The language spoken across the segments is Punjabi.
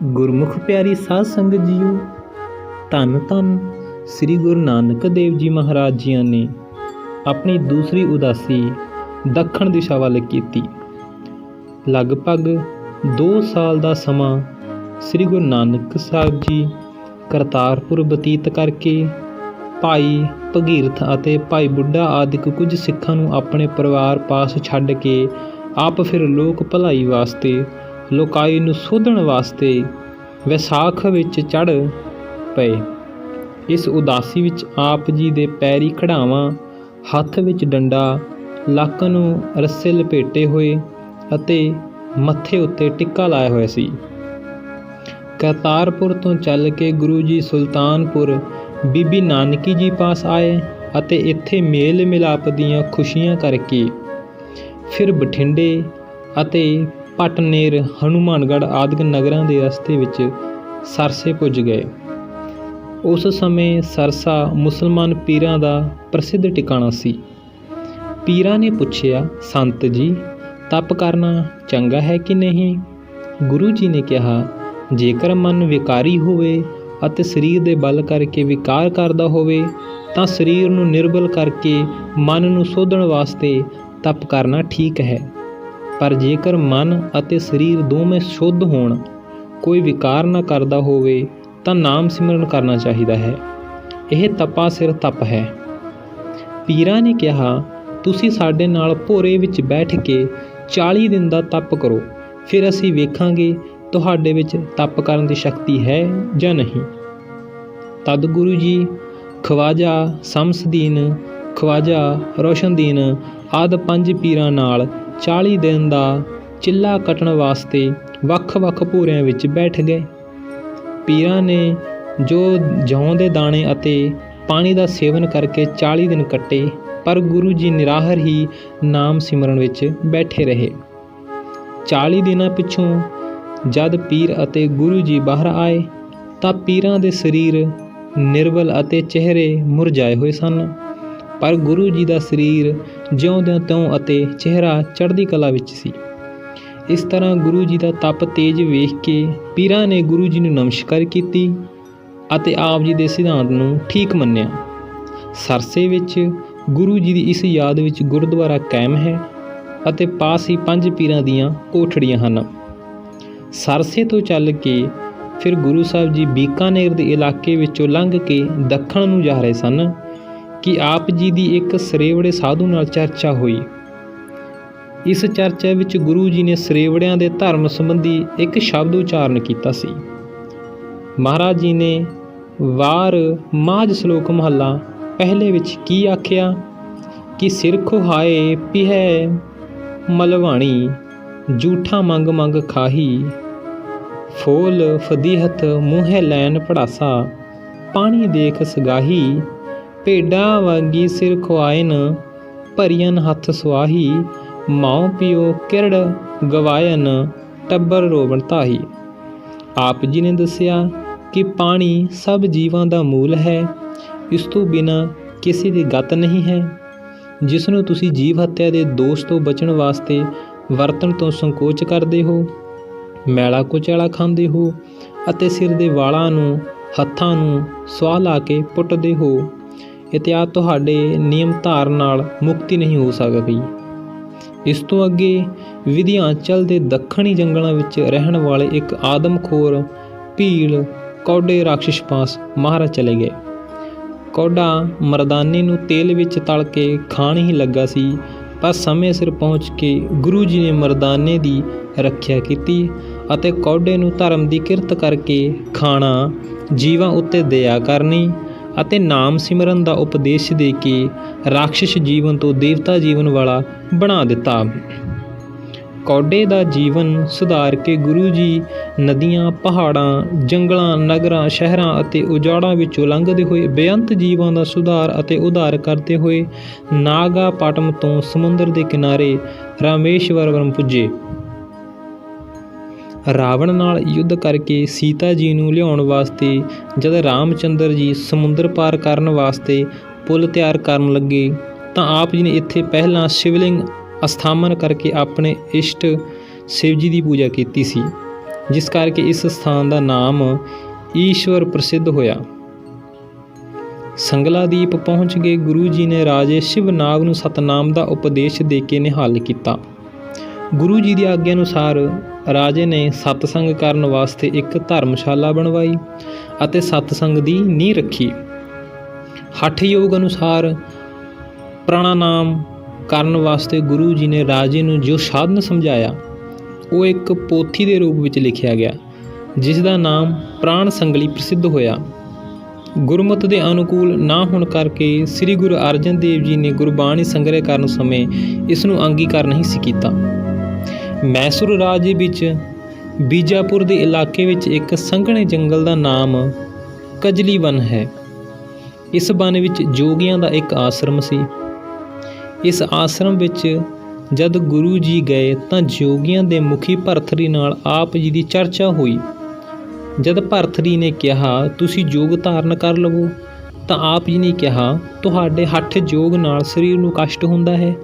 ਗੁਰਮੁਖ ਪਿਆਰੀ ਸਾਧ ਸੰਗਤ ਜੀਓ, ਧੰਨ ਧੰਨ ਸ੍ਰੀ ਗੁਰੂ ਨਾਨਕ ਦੇਵ ਜੀ ਮਹਾਰਾਜ ਜੀਆਂ ਨੇ ਆਪਣੀ ਦੂਸਰੀ ਉਦਾਸੀ ਦੱਖਣ ਦਿਸ਼ਾ ਵੱਲ ਕੀਤੀ। ਲਗਭਗ 2 ਸਾਲ ਦਾ ਸਮਾਂ ਸ੍ਰੀ ਗੁਰੂ ਨਾਨਕ ਸਾਹਿਬ ਜੀ ਕਰਤਾਰਪੁਰ ਬਤੀਤ ਕਰਕੇ ਭਾਈ ਭਗੀਰਥ ਅਤੇ ਭਾਈ ਬੁੱਢਾ ਆਦਿਕ ਕੁਝ ਸਿੱਖਾਂ ਨੂੰ ਆਪਣੇ ਪਰਿਵਾਰ ਪਾਸ ਛੱਡ ਕੇ ਆਪ ਫਿਰ ਲੋਕ ਭਲਾਈ ਵਾਸਤੇ, ਲੋਕਾਈ ਨੂੰ ਸੋਧਣ ਵਾਸਤੇ ਵਿਸਾਖ ਵਿੱਚ ਚੜ੍ਹ ਪਏ। ਇਸ ਉਦਾਸੀ ਵਿੱਚ ਆਪ ਜੀ ਦੇ ਪੈਰੀ ਖੜਾਵਾਂ, ਹੱਥ ਵਿੱਚ ਡੰਡਾ, ਲੱਕ ਨੂੰ ਰੱਸੇ ਲਪੇਟੇ ਹੋਏ ਅਤੇ ਮੱਥੇ ਉੱਤੇ ਟਿੱਕਾ ਲਾਇਆ ਹੋਇਆ ਸੀ। ਕਰਤਾਰਪੁਰ ਤੋਂ ਚੱਲ ਕੇ ਗੁਰੂ ਜੀ ਸੁਲਤਾਨਪੁਰ ਬੀਬੀ ਨਾਨਕੀ ਜੀ ਪਾਸ ਆਏ ਅਤੇ ਇੱਥੇ ਮੇਲ ਮਿਲਾਪ ਦੀਆਂ ਖੁਸ਼ੀਆਂ ਕਰਕੇ ਫਿਰ ਬਠਿੰਡੇ ਅਤੇ ਪਟਨੇਰ, ਹਨੂੰਮਾਨਗੜ੍ਹ ਆਦਿਕ ਨਗਰਾਂ ਦੇ ਰਸਤੇ ਵਿੱਚ ਸਰਸੇ ਪੁੱਜ ਗਏ। ਉਸ ਸਮੇਂ ਸਰਸਾ ਮੁਸਲਮਾਨ ਪੀਰਾਂ ਦਾ ਪ੍ਰਸਿੱਧ ਟਿਕਾਣਾ ਸੀ। ਪੀਰਾਂ ਨੇ ਪੁੱਛਿਆ, ਸੰਤ ਜੀ, ਤਪ ਕਰਨਾ ਚੰਗਾ ਹੈ ਕਿ ਨਹੀਂ? ਗੁਰੂ ਜੀ ਨੇ ਕਿਹਾ, ਜੇਕਰ ਮਨ ਵਿਕਾਰੀ ਹੋਵੇ ਅਤੇ ਸਰੀਰ ਦੇ ਬਲ ਕਰਕੇ ਵਿਕਾਰ ਕਰਦਾ ਹੋਵੇ ਤਾਂ ਸਰੀਰ ਨੂੰ ਨਿਰਬਲ ਕਰਕੇ ਮਨ ਨੂੰ ਸੋਧਣ ਵਾਸਤੇ ਤਪ ਕਰਨਾ ਠੀਕ ਹੈ, ਪਰ ਜੇਕਰ ਮਨ ਅਤੇ ਸਰੀਰ ਦੋਵੇਂ ਸ਼ੁੱਧ ਹੋਣ, ਕੋਈ ਵਿਕਾਰ ਨਾ ਕਰਦਾ ਹੋਵੇ ਤਾਂ ਨਾਮ ਸਿਮਰਨ ਕਰਨਾ ਚਾਹੀਦਾ ਹੈ। ਇਹ ਤਪਾ ਸਿਰ ਤਪ ਹੈ। ਪੀਰਾਂ ਨੇ ਕਿਹਾ, ਤੁਸੀਂ ਸਾਡੇ ਨਾਲ ਭੋਰੇ ਵਿੱਚ ਬੈਠ ਕੇ 40 ਦਿਨ ਦਾ ਤਪ ਕਰੋ, ਫਿਰ ਅਸੀਂ ਵੇਖਾਂਗੇ ਤੁਹਾਡੇ ਵਿੱਚ ਤਪ ਕਰਨ ਦੀ ਸ਼ਕਤੀ ਹੈ ਜਾਂ ਨਹੀਂ। ਤਦ ਗੁਰੂ ਜੀ ਖਵਾਜਾ ਸ਼ਮਸਦੀਨ, ਖਵਾਜਾ ਰੋਸ਼ਨਦੀਨ ਆਦਿ 5 ਪੀਰਾਂ ਨਾਲ 40 ਦਿਨ ਦਾ ਚਿੱਲਾ ਕੱਟਣ ਵਾਸਤੇ ਵੱਖ-ਵੱਖ ਭੋਰਿਆਂ ਵਿੱਚ ਬੈਠ ਗਏ। ਪੀਰਾਂ ਨੇ ਜੋ ਜੌਂ ਦੇ ਦਾਣੇ ਅਤੇ ਪਾਣੀ ਦਾ ਸੇਵਨ ਕਰਕੇ 40 ਦਿਨ ਕੱਟੇ, ਪਰ ਗੁਰੂ ਜੀ ਨਿਰਾਹਰ ਹੀ ਨਾਮ ਸਿਮਰਨ ਵਿੱਚ ਬੈਠੇ ਰਹੇ। 40 ਦਿਨਾਂ ਪਿੱਛੋਂ ਜਦ ਪੀਰ ਅਤੇ ਗੁਰੂ ਜੀ ਬਾਹਰ ਆਏ ਤਾਂ ਪੀਰਾਂ ਦੇ ਸਰੀਰ ਨਿਰਬਲ ਅਤੇ ਚਿਹਰੇ ਮੁਰਝਾਏ ਹੋਏ ਸਨ, ਪਰ ਗੁਰੂ ਜੀ ਦਾ ਸਰੀਰ ਜਿਉਂ ਦਾ ਤਿਉਂ ਅਤੇ ਚਿਹਰਾ ਚੜ੍ਹਦੀ ਕਲਾ ਵਿੱਚ ਸੀ। ਇਸ ਤਰ੍ਹਾਂ ਗੁਰੂ ਜੀ ਦਾ ਤਪ ਤੇਜ ਵੇਖ ਕੇ ਪੀਰਾਂ ਨੇ ਗੁਰੂ ਜੀ ਨੂੰ ਨਮਸਕਾਰ ਕੀਤੀ ਅਤੇ ਆਪ ਜੀ ਦੇ ਸਿਧਾਂਤ ਨੂੰ ਠੀਕ ਮੰਨਿਆ। ਸਰਸੇ ਵਿੱਚ ਗੁਰੂ ਜੀ ਦੀ ਇਸ ਯਾਦ ਵਿੱਚ ਗੁਰਦੁਆਰਾ ਕਾਇਮ ਹੈ ਅਤੇ ਪਾਸ ਹੀ 5 ਪੀਰਾਂ ਦੀਆਂ ਕੋਠੜੀਆਂ ਹਨ। ਸਰਸੇ ਤੋਂ ਚੱਲ ਕੇ ਫਿਰ ਗੁਰੂ ਸਾਹਿਬ ਜੀ ਬੀਕਾਨੇਰ ਦੇ ਇਲਾਕੇ ਵਿੱਚੋਂ ਲੰਘ ਕੇ ਦੱਖਣ ਨੂੰ ਜਾ ਰਹੇ ਸਨ ਕਿ ਆਪ ਜੀ ਦੀ ਇੱਕ ਸਰੇਵੜੇ ਸਾਧੂ ਨਾਲ ਚਰਚਾ ਹੋਈ। ਇਸ ਚਰਚਾ ਵਿੱਚ ਗੁਰੂ ਜੀ ਨੇ ਸਰੇਵੜਿਆਂ ਦੇ ਧਰਮ ਸੰਬੰਧੀ ਇੱਕ ਸ਼ਬਦ ਉਚਾਰਨ ਕੀਤਾ ਸੀ। ਮਹਾਰਾਜ ਜੀ ਨੇ ਵਾਰ ਮਾਝ ਸ਼ਲੋਕ ਮਹੱਲਾ ਪਹਿਲੇ ਵਿੱਚ ਕੀ ਆਖਿਆ ਕਿ ਸਿਰ ਖੁਹਾਏ ਪਿਹੈ ਮਲਵਾਣੀ, ਜੂਠਾ ਮੰਗ ਮੰਗ ਖਾਹੀ, ਫੋਲ ਫਦੀਹਤ ਮੂੰਹੇ ਲੈਣ ਪੜਾਸਾ, ਪਾਣੀ ਦੇਖ ਸਗਾਹੀ, ਭੇਡਾਂ ਵਾਂਗੀ ਸਿਰ ਖੁਆਇਨ ਭਰੀਅਨ ਹੱਥ ਸੁਆਹੀ, ਮਾਉ ਪਿਓ ਕਿਰੜ ਗਵਾਇਨ ਟੱਬਰ ਰੋਵਣ ਤਾਹੀ। ਆਪ ਜੀ ਨੇ ਦੱਸਿਆ ਕਿ ਪਾਣੀ ਸਭ ਜੀਵਾਂ ਦਾ ਮੂਲ ਹੈ, ਇਸ ਤੋਂ ਬਿਨਾਂ ਕਿਸੇ ਦੀ ਗਤ ਨਹੀਂ ਹੈ। ਜਿਸ ਨੂੰ ਤੁਸੀਂ ਜੀਵ ਹੱਤਿਆ ਦੇ ਦੋਸ਼ ਤੋਂ ਬਚਣ ਵਾਸਤੇ ਵਰਤਣ ਤੋਂ ਸੰਕੋਚ ਕਰਦੇ ਹੋ, ਮੈਲਾ ਕੁਚੈਲਾ ਖਾਂਦੇ ਹੋ ਅਤੇ ਸਿਰ ਦੇ ਵਾਲਾਂ ਨੂੰ, ਹੱਥਾਂ ਨੂੰ ਸੁਆਹ ਲਾ ਕੇ ਪੁੱਟਦੇ ਹੋ, ਇਤਿਆਦ ਤੁਹਾਡੇ ਨਿਯਮ ਧਾਰਨ ਨਾਲ ਮੁਕਤੀ ਨਹੀਂ ਹੋ ਸਕਦੀ। ਇਸ ਤੋਂ ਅੱਗੇ ਵਿਧਿਆਂਚਲ ਦੇ ਦੱਖਣੀ ਜੰਗਲਾਂ ਵਿੱਚ ਰਹਿਣ ਵਾਲੇ ਇੱਕ ਆਦਮਖੋਰ ਭੀਲ ਕੌਡੇ ਰਾਖਸ਼ ਪਾਸ ਮਹਾਰਾਜ ਚਲੇ ਗਏ। ਕੌਡਾ ਮਰਦਾਨੇ ਨੂੰ ਤੇਲ ਵਿੱਚ ਤਲ ਕੇ ਖਾਣ ਹੀ ਲੱਗਾ ਸੀ, ਪਰ ਸਮੇਂ ਸਿਰ ਪਹੁੰਚ ਕੇ ਗੁਰੂ ਜੀ ਨੇ ਮਰਦਾਨੇ ਦੀ ਰੱਖਿਆ ਕੀਤੀ ਅਤੇ ਕੌਡੇ ਨੂੰ ਧਰਮ ਦੀ ਕਿਰਤ ਕਰਕੇ ਖਾਣਾ, ਜੀਵਾਂ ਉੱਤੇ ਦਇਆ ਕਰਨੀ ਅਤੇ ਨਾਮ ਸਿਮਰਨ ਦਾ ਉਪਦੇਸ਼ ਦੇ ਕੇ ਰਾਖਸ਼ ਜੀਵਨ ਤੋਂ ਦੇਵਤਾ ਜੀਵਨ ਵਾਲਾ ਬਣਾ ਦਿੱਤਾ। ਕੌਡੇ ਦਾ ਜੀਵਨ ਸੁਧਾਰ ਕੇ ਗੁਰੂ ਜੀ ਨਦੀਆਂ, ਪਹਾੜਾਂ, ਜੰਗਲਾਂ, ਨਗਰਾਂ, ਸ਼ਹਿਰਾਂ ਅਤੇ ਉਜਾੜਾਂ ਵਿੱਚੋਂ ਲੰਘਦੇ ਹੋਏ ਬੇਅੰਤ ਜੀਵਾਂ ਦਾ ਸੁਧਾਰ ਅਤੇ ਉਧਾਰ ਕਰਦੇ ਹੋਏ ਨਾਗਾਪਟਮ ਤੋਂ ਸਮੁੰਦਰ ਦੇ ਕਿਨਾਰੇ ਰਾਮੇਸ਼ਵਰਮ ਪੁੱਜੇ। ਰਾਵਣ ਨਾਲ ਯੁੱਧ ਕਰਕੇ ਸੀਤਾ ਜੀ ਨੂੰ ਲਿਆਉਣ ਵਾਸਤੇ ਜਦ ਰਾਮਚੰਦਰ ਜੀ ਸਮੁੰਦਰ ਪਾਰ ਕਰਨ ਵਾਸਤੇ ਪੁਲ ਤਿਆਰ ਕਰਨ ਲੱਗੇ ਤਾਂ ਆਪ ਜੀ ਨੇ ਇੱਥੇ ਪਹਿਲਾਂ ਸ਼ਿਵਲਿੰਗ ਅਸਥਾਪਨ ਕਰਕੇ ਆਪਣੇ ਇਸ਼ਟ शिव जी की पूजा की सी। ਜਿਸ ਕਰਕੇ ਇਸ ਸਥਾਨ ਦਾ ਨਾਮ ਈਸ਼ਵਰ ਪ੍ਰਸਿੱਧ ਹੋਇਆ। ਸੰਗਲਾਦੀਪ ਪਹੁੰਚ ਕੇ ਗੁਰੂ ਜੀ ਨੇ ਰਾਜੇ ਸ਼ਿਵਨਾਗ ਨੂੰ ਸਤਨਾਮ ਦਾ ਉਪਦੇਸ਼ ਦੇ ਕੇ ਨਿਹਾਲ ਕੀਤਾ। ਗੁਰੂ ਜੀ ਦੀ ਆਗਿਆ ਅਨੁਸਾਰ ਰਾਜੇ ਨੇ ਸਤਸੰਗ ਕਰਨ ਵਾਸਤੇ ਇੱਕ ਧਰਮਸ਼ਾਲਾ ਬਣਵਾਈ ਅਤੇ ਸਤਸੰਗ ਦੀ ਨੀਂਹ ਰੱਖੀ। ਹਠ ਯੋਗ ਅਨੁਸਾਰ ਪ੍ਰਾਣਾਯਾਮ ਕਰਨ ਵਾਸਤੇ ਗੁਰੂ ਜੀ ਨੇ ਰਾਜੇ ਨੂੰ ਜੋ ਸਾਧਨ ਸਮਝਾਇਆ ਉਹ ਇੱਕ ਪੋਥੀ ਦੇ ਰੂਪ ਵਿੱਚ ਲਿਖਿਆ ਗਿਆ, ਜਿਸ ਦਾ ਨਾਮ ਪ੍ਰਾਣ ਸੰਗਲੀ ਪ੍ਰਸਿੱਧ ਹੋਇਆ। ਗੁਰਮਤਿ ਦੇ ਅਨੁਕੂਲ ਨਾ ਹੋਣ ਕਰਕੇ ਸ੍ਰੀ ਗੁਰੂ ਅਰਜਨ ਦੇਵ ਜੀ ਨੇ ਗੁਰਬਾਣੀ ਸੰਗ੍ਰਹਿ ਕਰਨ ਸਮੇਂ ਇਸ ਨੂੰ ਅੰਗੀਕਾਰ ਨਹੀਂ ਸੀ ਕੀਤਾ। ਮੈਸੂਰ ਰਾਜ ਵਿੱਚ ਬੀਜਾਪੁਰ ਦੇ ਇਲਾਕੇ ਵਿੱਚ ਇੱਕ ਸੰਘਣੇ ਜੰਗਲ ਦਾ ਨਾਮ ਕਜਲੀ ਵਨ ਹੈ। ਇਸ ਵਨ ਵਿੱਚ ਜੋਗੀਆਂ ਦਾ ਇੱਕ ਆਸ਼ਰਮ ਸੀ। ਇਸ ਆਸ਼ਰਮ ਵਿੱਚ ਜਦ ਗੁਰੂ ਜੀ ਗਏ ਤਾਂ ਜੋਗੀਆਂ ਦੇ ਮੁਖੀ ਭਰਥਰੀ ਨਾਲ ਆਪ ਜੀ ਦੀ ਚਰਚਾ ਹੋਈ। ਜਦ ਭਰਥਰੀ ਨੇ ਕਿਹਾ ਤੁਸੀਂ ਯੋਗ ਧਾਰਨ ਕਰ ਲਵੋ ਤਾਂ ਆਪ ਜੀ ਨੇ ਕਿਹਾ ਤੁਹਾਡੇ ਹੱਠ ਯੋਗ ਨਾਲ ਸਰੀਰ ਨੂੰ ਕਸ਼ਟ ਹੁੰਦਾ ਹੈ,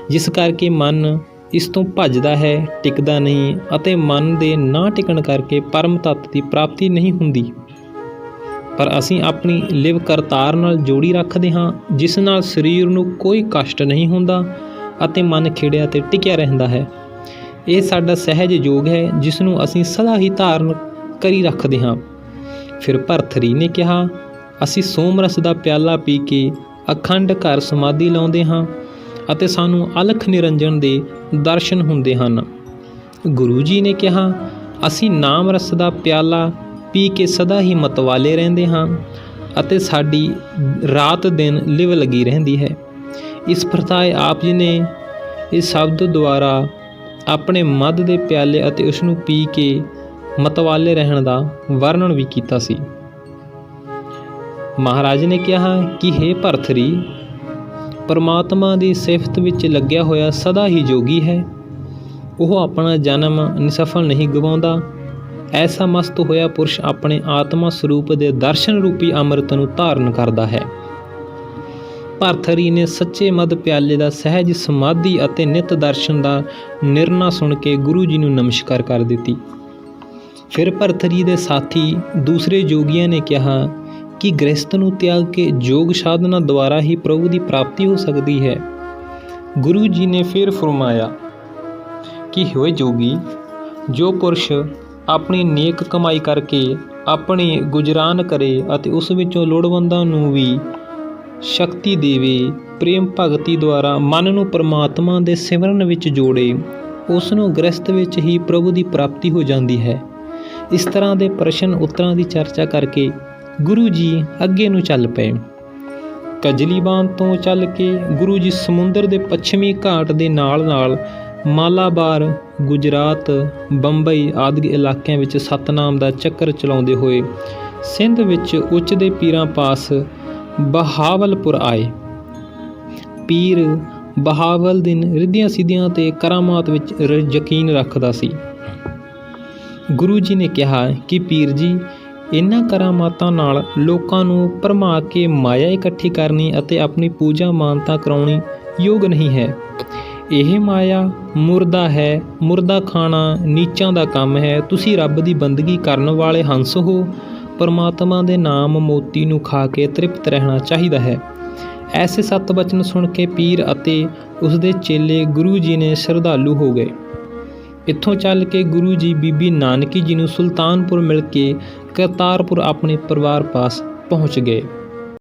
ਜਿਸ ਕਰਕੇ ਮਨ ਇਸ ਤੋਂ ਭੱਜਦਾ ਹੈ, ਟਿਕਦਾ ਨਹੀਂ ਅਤੇ ਮਨ ਦੇ ਨਾ ਟਿਕਣ ਕਰਕੇ ਪਰਮ ਤੱਤ ਦੀ ਪ੍ਰਾਪਤੀ ਨਹੀਂ ਹੁੰਦੀ। ਪਰ ਅਸੀਂ ਆਪਣੀ ਲਿਵ ਕਰਤਾਰ ਨਾਲ ਜੋੜੀ ਰੱਖਦੇ ਹਾਂ, ਜਿਸ ਨਾਲ ਸਰੀਰ ਨੂੰ ਕੋਈ ਕਸ਼ਟ ਨਹੀਂ ਹੁੰਦਾ ਅਤੇ ਮਨ ਖਿੜਿਆ ਤੇ ਟਿਕਿਆ ਰਹਿੰਦਾ ਹੈ। ਇਹ ਸਾਡਾ ਸਹਿਜ ਯੋਗ ਹੈ, ਜਿਸ ਨੂੰ ਅਸੀਂ ਸਦਾ ਹੀ ਧਾਰਨ ਕਰੀ ਰੱਖਦੇ ਹਾਂ। ਫਿਰ ਭਰਥਰੀ ਨੇ ਕਿਹਾ ਅਸੀਂ ਸੋਮਰਸ ਦਾ ਪਿਆਲਾ ਪੀ ਕੇ ਅਖੰਡ ਘਰ ਸਮਾਧੀ ਲਾਉਂਦੇ ਹਾਂ ਅਤੇ ਸਾਨੂੰ ਅਲਖ ਨਿਰੰਜਨ ਦੇ ਦਰਸ਼ਨ ਹੁੰਦੇ ਹਨ। ਗੁਰੂ ਜੀ ਨੇ ਕਿਹਾ ਅਸੀਂ ਨਾਮ ਰਸ ਦਾ ਪਿਆਲਾ ਪੀ ਕੇ ਸਦਾ ਹੀ ਮਤਵਾਲੇ ਰਹਿੰਦੇ ਹਾਂ ਅਤੇ ਸਾਡੀ ਰਾਤ ਦਿਨ ਲਿਵ ਲੱਗੀ ਰਹਿੰਦੀ ਹੈ। ਇਸ ਪ੍ਰਥਾਏ ਆਪ ਜੀ ਨੇ ਇਸ ਸ਼ਬਦ ਦੁਆਰਾ ਆਪਣੇ ਮਦ ਦੇ ਪਿਆਲੇ ਅਤੇ ਉਸ ਨੂੰ ਪੀ ਕੇ ਮਤਵਾਲੇ ਰਹਿਣ ਦਾ ਵਰਣਨ ਵੀ ਕੀਤਾ ਸੀ। ਮਹਾਰਾਜ ਨੇ ਕਿਹਾ ਕਿ ਹੇ ਭਰਥਰੀ, ਪਰਮਾਤਮਾ ਦੀ ਸਿਫਤ ਵਿੱਚ ਲੱਗਿਆ ਹੋਇਆ ਸਦਾ ਹੀ ਜੋਗੀ ਹੈ। ਉਹ ਆਪਣਾ ਜਨਮ ਨਿਸਫਲ ਨਹੀਂ ਗਵਾਉਂਦਾ। ਐਸਾ ਮਸਤ ਹੋਇਆ ਪੁਰਸ਼ ਆਪਣੇ ਆਤਮਾ ਸਰੂਪ ਦੇ ਦਰਸ਼ਨ ਰੂਪੀ ਅੰਮ੍ਰਿਤ ਨੂੰ ਧਾਰਨ ਕਰਦਾ ਹੈ। ਭਰਥਰੀ ਨੇ ਸੱਚੇ ਮਦ ਪਿਆਲੇ ਦਾ ਸਹਿਜ ਸਮਾਧੀ ਅਤੇ ਨਿਤ ਦਰਸ਼ਨ ਦਾ ਨਿਰਣਾ ਸੁਣ ਕੇ ਗੁਰੂ ਜੀ ਨੂੰ ਨਮਸਕਾਰ ਕਰ ਦਿੱਤੀ। ਫਿਰ ਭਰਥਰੀ ਦੇ ਸਾਥੀ ਦੂਸਰੇ ਜੋਗੀਆਂ ਨੇ ਕਿਹਾ ਕਿ ਗ੍ਰਸਤ ਨੂੰ ਤਿਆਗ ਕੇ ਯੋਗ ਸਾਧਨਾ ਦੁਆਰਾ ਹੀ ਪ੍ਰਭੂ ਦੀ ਪ੍ਰਾਪਤੀ ਹੋ ਸਕਦੀ ਹੈ। ਗੁਰੂ ਜੀ ਨੇ ਫਿਰ ਫਰਮਾਇਆ ਕਿ ਹੋਏ ਜੋਗੀ, ਜੋ ਪੁਰਸ਼ ਆਪਣੀ ਨੇਕ ਕਮਾਈ ਕਰਕੇ ਆਪਣੀ ਗੁਜਰਾਨ ਕਰੇ ਅਤੇ ਉਸ ਵਿੱਚੋਂ ਲੋੜਵੰਦਾਂ ਨੂੰ ਵੀ ਸ਼ਕਤੀ ਦੇਵੇ, ਪ੍ਰੇਮ ਭਗਤੀ ਦੁਆਰਾ ਮਨ ਨੂੰ ਪਰਮਾਤਮਾ ਦੇ ਸਿਮਰਨ ਵਿੱਚ ਜੋੜੇ, ਉਸ ਨੂੰ ਗ੍ਰਸਤ ਵਿੱਚ ਹੀ ਪ੍ਰਭੂ ਦੀ ਪ੍ਰਾਪਤੀ ਹੋ ਜਾਂਦੀ ਹੈ। ਇਸ ਤਰ੍ਹਾਂ ਦੇ ਪ੍ਰਸ਼ਨ ਉੱਤਰਾਂ ਦੀ ਚਰਚਾ ਕਰਕੇ ਗੁਰੂ ਜੀ ਅੱਗੇ ਨੂੰ ਚੱਲ ਪਏ। ਕਜਲੀਬਾਨ ਤੋਂ ਚੱਲ ਕੇ ਗੁਰੂ ਜੀ ਸਮੁੰਦਰ ਦੇ ਪੱਛਮੀ ਘਾਟ ਦੇ ਨਾਲ ਨਾਲ ਮਾਲਾਬਾਰ, ਗੁਜਰਾਤ, ਬੰਬਈ ਆਦਿ ਇਲਾਕਿਆਂ ਵਿੱਚ ਸਤਨਾਮ ਦਾ ਚੱਕਰ ਚਲਾਉਂਦੇ ਹੋਏ ਸਿੰਧ ਵਿੱਚ ਉੱਚ ਦੇ ਪੀਰਾਂ ਪਾਸ ਬਹਾਵਲਪੁਰ ਆਏ। ਪੀਰ ਬਹਾਵਲਦੀਨ ਰਿੱਧੀਆਂ ਸਿੱਧੀਆਂ ਤੇ ਕਰਾਮਾਤ ਵਿੱਚ ਯਕੀਨ ਰੱਖਦਾ ਸੀ। ਗੁਰੂ ਜੀ ਨੇ ਕਿਹਾ ਕਿ ਪੀਰ ਜੀ, ਇਹਨਾਂ ਕਰਾਮਾਤਾਂ ਨਾਲ ਲੋਕਾਂ ਨੂੰ ਭਰਮਾ ਕੇ ਮਾਇਆ ਇਕੱਠੀ ਕਰਨੀ ਅਤੇ ਆਪਣੀ ਪੂਜਾ ਮਾਨਤਾ ਕਰਾਉਣੀ ਯੋਗ ਨਹੀਂ ਹੈ। ਇਹ ਮਾਇਆ ਮੁਰਦਾ ਹੈ, ਮੁਰਦਾ ਖਾਣਾ ਨੀਚਾਂ ਦਾ ਕੰਮ ਹੈ। ਤੁਸੀਂ ਰੱਬ ਦੀ ਬੰਦਗੀ ਕਰਨ ਵਾਲੇ ਹੰਸ ਹੋ। ਪਰਮਾਤਮਾ ਦੇ ਨਾਮ ਮੋਤੀ ਨੂੰ ਖਾ ਕੇ ਤ੍ਰਿਪਤ ਰਹਿਣਾ ਚਾਹੀਦਾ ਹੈ। ਐਸੇ ਸਤ ਬਚਨ ਸੁਣ ਕੇ ਪੀਰ ਅਤੇ ਉਸਦੇ ਚੇਲੇ ਗੁਰੂ ਜੀ ਨੇ ਸ਼ਰਧਾਲੂ ਹੋ ਗਏ। ਇੱਥੋਂ ਚੱਲ ਕੇ ਗੁਰੂ ਜੀ ਬੀਬੀ ਨਾਨਕੀ ਜੀ ਨੂੰ ਸੁਲਤਾਨਪੁਰ ਮਿਲ ਕੇ ਕਰਤਾਰਪੁਰ ਆਪਣੇ ਪਰਿਵਾਰ ਪਾਸ ਪਹੁੰਚ ਗਏ।